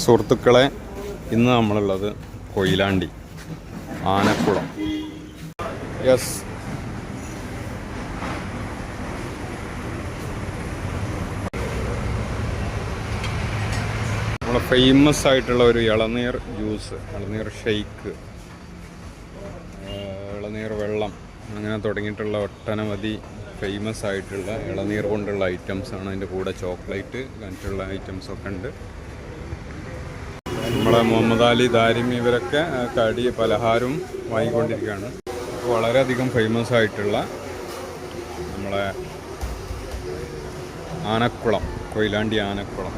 സുഹൃത്തുക്കളെ, ഇന്ന് നമ്മളുള്ളത് കൊയിലാണ്ടി ആനക്കുളം. യെസ്, നമ്മളെ ഫേമസ് ആയിട്ടുള്ള ഒരു ഇളനീർ ജ്യൂസ്, ഇളനീർ ഷെയ്ക്ക്, ഇളനീർ വെള്ളം, അങ്ങനെ തുടങ്ങിയിട്ടുള്ള ഒട്ടനവധി ഫേമസ് ആയിട്ടുള്ള ഇളനീർ കൊണ്ടുള്ള ഐറ്റംസാണ്. അതിൻ്റെ കൂടെ ചോക്ലേറ്റ് അങ്ങനത്തുള്ള ഐറ്റംസൊക്കെ ഉണ്ട്. നമ്മളെ മുഹമ്മദ് അലി, ദാരിമി ഇവരൊക്കെ കടി പലഹാരവും വാങ്ങിക്കൊണ്ടിരിക്കുകയാണ്. വളരെയധികം ഫേമസ് ആയിട്ടുള്ള നമ്മളെ ആനക്കുളം, കൊയിലാണ്ടി ആനക്കുളം.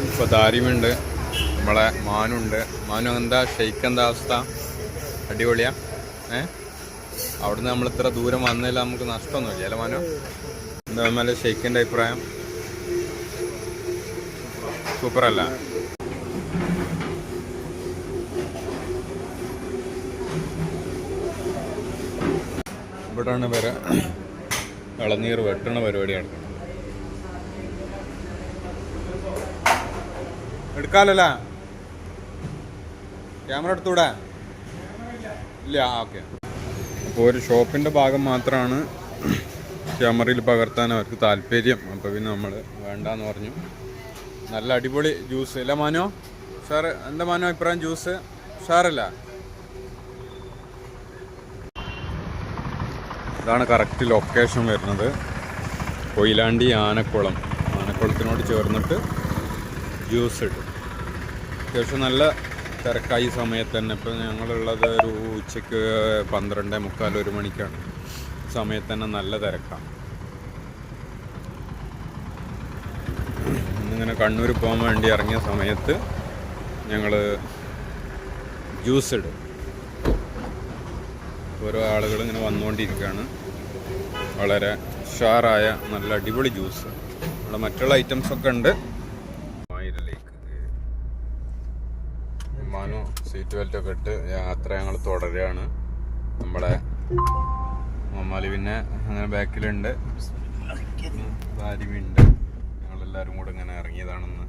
ഇപ്പോൾ ദാരിമുണ്ട്, നമ്മളെ മാനുണ്ട്. മാനു, എന്താ ഷെയ്ക്ക്, എന്താ അവസ്ഥ? അടിപൊളിയാ? അവിടുന്ന് നമ്മൾ ഇത്ര ദൂരം വന്നതിൽ നമുക്ക് നഷ്ടമൊന്നുമില്ല അല്ലേ മാനു? എന്താ മേലെ ഷെയ്ക്കിൻ്റെ അഭിപ്രായം? സൂപ്പറല്ല? ഇവിടെയാണ് വരെ ഇളനീർ വെട്ടണ പരിപാടിയാണ്. എടുക്കാമല്ല? ക്യാമറ എടുത്തൂടെ? ഇല്ല, ഓക്കെ. അപ്പോൾ ഒരു ഷോപ്പിൻ്റെ ഭാഗം മാത്രമാണ് ക്യാമറയിൽ പകർത്താൻ അവർക്ക് താല്പര്യം. അപ്പോൾ പിന്നെ നമ്മൾ വേണ്ടാന്ന് പറഞ്ഞു. നല്ല അടിപൊളി ജ്യൂസ് അല്ല മാനോ? സാറ് എന്താ മാനോ അഭിപ്രായം? ജ്യൂസ് സാറല്ല? ഇതാണ് കറക്റ്റ് ലൊക്കേഷൻ വരുന്നത്, കൊയിലാണ്ടി ആനക്കുളം. ആനക്കുളത്തിനോട് ചേർന്നിട്ട് ജ്യൂസ് ഇടും. അത്യാവശ്യം നല്ല തിരക്കായി സമയത്ത് തന്നെ. ഇപ്പോൾ ഞങ്ങളുള്ളത് ഒരു ഉച്ചയ്ക്ക് 12:45 1 മണിക്കാണ്. സമയത്ത് തന്നെ നല്ല തിരക്കാണ്. ഇന്നിങ്ങനെ കണ്ണൂർ പോകാൻ വേണ്ടി ഇറങ്ങിയ സമയത്ത് ഞങ്ങൾ ജ്യൂസ് ഇടും. ഓരോ ആളുകൾ ഇങ്ങനെ വന്നുകൊണ്ടിരിക്കുകയാണ്. വളരെ ഉഷാറായ നല്ല അടിപൊളി ജ്യൂസ്. ഇവിടെ മറ്റുള്ള ഐറ്റംസൊക്കെ ഉണ്ട്. മാനു സീറ്റ് ബെൽറ്റൊക്കെ ഇട്ട് യാത്ര ഞങ്ങൾ തുടരുകയാണ്. നമ്മുടെ മമ്മാലി പിന്നെ അങ്ങനെ ബാക്കിലുണ്ട്, ഭാര്യമുണ്ട്. ഞങ്ങളെല്ലാവരും കൂടെ ഇങ്ങനെ ഇറങ്ങിയതാണെന്ന്.